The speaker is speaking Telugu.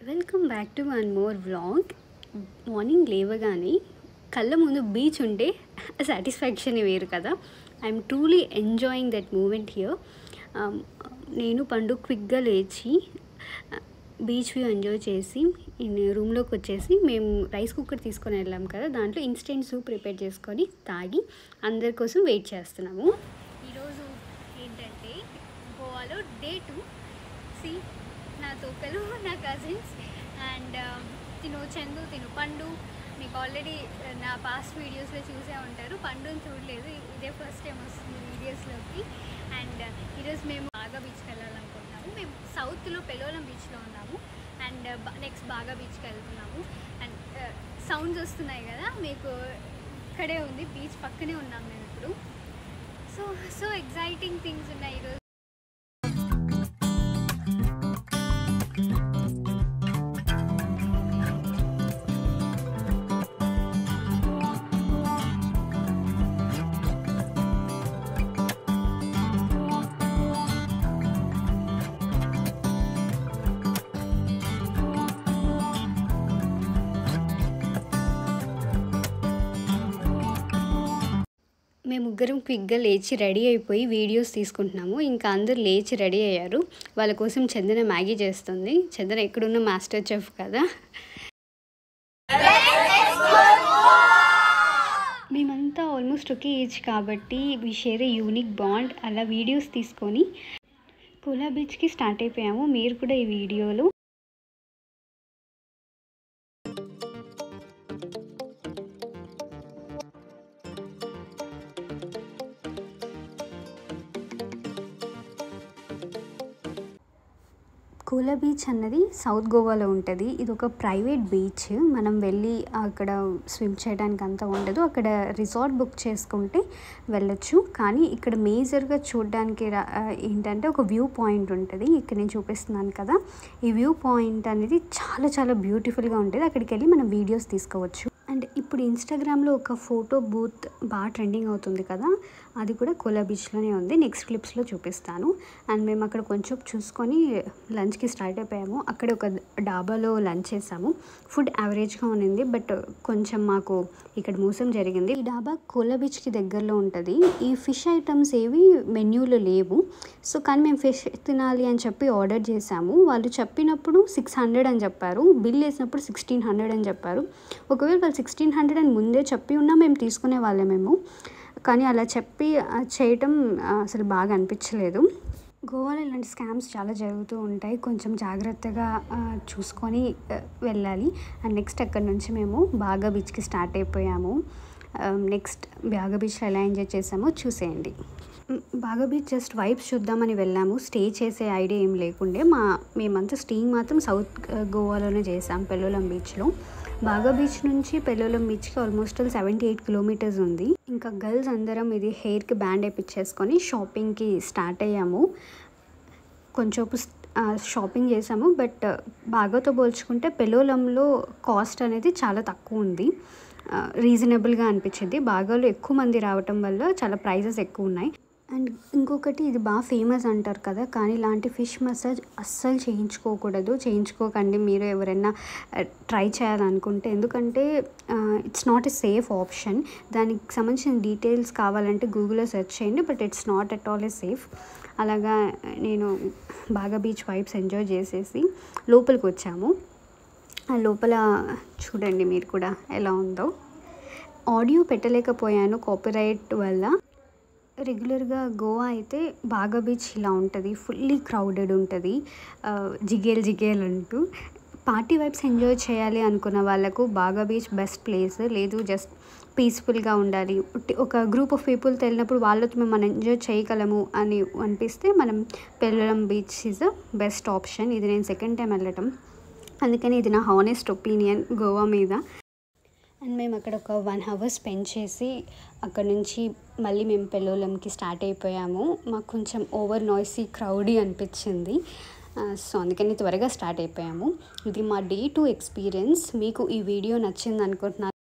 Welcome back to one more vlog. Morning లేవగానే కళ్ళ ముందు బీచ్ ఉంటే సాటిస్ఫాక్షన్ వేరు కదా. I'm truly enjoying that moment here. నేను పండు క్విక్గా లేచి బీచ్ వ్యూ ఎంజాయ్ చేసి రూమ్లోకి వచ్చేసి మేము రైస్ కుక్కర్ తీసుకొని వెళ్ళాం కదా, దాంట్లో ఇన్స్టెంట్ సూప్ ప్రిపేర్ చేసుకొని తాగి అందరి కోసం వెయిట్ చేస్తున్నాము. ఈరోజు ఏంటంటే గోవాలో డే 2. నా తోకలు, నా కజిన్స్ అండ్ తిను చందు, తిను పండు. మీకు ఆల్రెడీ నా పాస్ట్ వీడియోస్లో చూసే ఉంటారు. పండుని చూడలేదు, ఇదే ఫస్ట్ టైం వస్తుంది వీడియోస్లోకి. అండ్ ఈరోజు మేము బాగా బీచ్కి వెళ్ళాలనుకుంటున్నాము. మేము సౌత్లో పెలోలం బీచ్లో ఉన్నాము అండ్ నెక్స్ట్ బాగా బీచ్కి వెళ్తున్నాము. అండ్ సౌండ్స్ వస్తున్నాయి కదా, మీకు ఇక్కడే ఉంది, బీచ్ పక్కనే ఉన్నాము మేము ఇప్పుడు. సో ఎగ్జైటింగ్ థింగ్స్ ఉన్నాయి ఈరోజు. మేము ముగ్గురం క్విక్గా లేచి రెడీ అయిపోయి వీడియోస్ తీసుకుంటున్నాము. ఇంకా అందరూ లేచి రెడీ అయ్యారు. వాళ్ళ కోసం చందన మ్యాగీ చేస్తుంది. చందన ఎక్కడున్న మాస్టర్ చెఫ్ కదా. మేమంతా ఆల్మోస్ట్ ఒకే ఏజ్ కాబట్టి we share a unique bond. అలా వీడియోస్ తీసుకొని కోలా బీచ్కి స్టార్ట్ అయిపోయాము. మీరు కూడా ఈ వీడియోలో కోలా బీచ్ అన్నది సౌత్ గోవాలో ఉంటుంది. ఇది ఒక ప్రైవేట్ బీచ్. మనం వెళ్ళి అక్కడ స్విమ్ చేయడానికి అంతా ఉండదు. అక్కడ రిసార్ట్ బుక్ చేసుకుంటే వెళ్ళొచ్చు. కానీ ఇక్కడ మేజర్గా చూడడానికి ఏంటంటే ఒక వ్యూ పాయింట్ ఉంటుంది. ఇక్కడ నేను చూపిస్తున్నాను కదా, ఈ వ్యూ పాయింట్ అనేది చాలా చాలా బ్యూటిఫుల్గా ఉంటుంది. అక్కడికి వెళ్ళి మనం వీడియోస్ తీసుకోవచ్చు. అండ్ ఇప్పుడు ఇన్స్టాగ్రామ్లో ఒక ఫోటో బూత్ బాగా ట్రెండింగ్ అవుతుంది కదా, అది కూడా కోలా బీచ్లోనే ఉంది. నెక్స్ట్ క్లిప్స్లో చూపిస్తాను. అండ్ మేము అక్కడ కొంచెం చూసుకొని లంచ్కి స్టార్ట్ అయిపోయాము. అక్కడ ఒక డాబాలో లంచ్ చేసాము. ఫుడ్ యావరేజ్గా ఉన్నింది, బట్ కొంచెం మాకు ఇక్కడ మోసం జరిగింది. ఈ డాబా కోలా బీచ్కి దగ్గరలో ఉంటుంది. ఈ ఫిష్ ఐటమ్స్ ఏవి మెన్యూలో లేవు. సో కానీ మేము ఫిష్ తినాలి అని చెప్పి ఆర్డర్ చేసాము. వాళ్ళు చెప్పినప్పుడు 600 అని చెప్పారు, బిల్ వేసినప్పుడు 1600 అని చెప్పారు. ఒకవేళ వాళ్ళు 1600 అని ముందే చెప్పి ఉన్నా మేము తీసుకునే వాళ్ళమేమో, కానీ అలా చెప్పి చేయటం అసలు బాగా అనిపించలేదు. గోవాలో ఇలాంటి స్కామ్స్ చాలా జరుగుతూ ఉంటాయి. కొంచెం జాగ్రత్తగా చూసుకొని వెళ్ళాలి. అండ్ నెక్స్ట్ అక్కడ నుంచి మేము బాగా బీచ్కి స్టార్ట్ అయిపోయాము. నెక్స్ట్ బాగా బీచ్లో ఎలా ఎంజాయ్ చేసామో చూసేయండి. బాగా బీచ్ జస్ట్ వైబ్స్ చూద్దామని వెళ్ళాము. స్టే చేసే ఐడియా ఏం లేకుండే. మేమంతా స్టేయింగ్ మాత్రం సౌత్ గోవాలోనే చేసాం, పెలోలం బీచ్లో. బాగా బీచ్ నుంచి పెలోలం బీచ్కి ఆల్మోస్ట్ 78 కిలోమీటర్స్ ఉంది. ఇంకా గర్ల్స్ అందరం ఇది హెయిర్కి బ్యాండ్ వేయించేసుకొని షాపింగ్కి స్టార్ట్ అయ్యాము. కొంచెం షాపింగ్ చేసాము, బట్ బాగాతో పోల్చుకుంటే పెలోలంలో కాస్ట్ అనేది చాలా తక్కువ ఉంది. రీజనబుల్గా అనిపించింది. బాగాలో ఎక్కువ మంది రావటం వల్ల చాలా ప్రైజెస్ ఎక్కువ ఉన్నాయి. అండ్ ఇంకొకటి, ఇది బాగా ఫేమస్ అంటారు కదా, కానీ ఇలాంటి ఫిష్ మసాజ్ అస్సలు చేయించుకోకండి మీరు ఎవరైనా ట్రై చేయాలనుకుంటే. ఎందుకంటే it's not a safe option. దానికి సంబంధించిన డీటెయిల్స్ కావాలంటే గూగుల్లో సెర్చ్ చేయండి, but it's not at all A safe. అలాగా నేను బాగా బీచ్ వైబ్స్ ఎంజాయ్ చేసేసి లోపలికి వచ్చాము. ఆ లోపల చూడండి మీరు కూడా ఎలా ఉందో. ఆడియో పెట్టలేకపోయాను కాపీరైట్ వల్ల. రెగ్యులర్గా గోవా అయితే బాగా బీచ్ ఇలా ఉంటుంది, ఫుల్లీ క్రౌడెడ్ ఉంటుంది, జిగేల్ అంటూ. పార్టీ వైబ్స్ ఎంజాయ్ చేయాలి అనుకున్న వాళ్ళకు బాగా బీచ్ బెస్ట్ ప్లేస్. లేదు జస్ట్ పీస్ఫుల్గా ఉండాలి, ఒక గ్రూప్ ఆఫ్ పీపుల్తో వెళ్ళినప్పుడు వాళ్ళతో మనం ఎంజాయ్ చేయగలము అని అనిపిస్తే మనం Palolem beach is a best option. ఇది నేను సెకండ్ టైం వెళ్ళటం, అందుకని ఇది నా హానెస్ట్ ఒపీనియన్ గోవా మీద. అండ్ మేము అక్కడ ఒక 1 hour స్పెండ్ చేసి అక్కడ నుంచి మళ్ళీ మేము పెలోలంకి స్టార్ట్ అయిపోయాము. మాకు కొంచెం ఓవర్ నాయిసీ క్రౌడీ అనిపించింది. సో అందుకని త్వరగా స్టార్ట్ అయిపోయాము. ఇది మా డే 2 ఎక్స్పీరియన్స్. మీకు ఈ వీడియో నచ్చింది అనుకుంటున్నాను.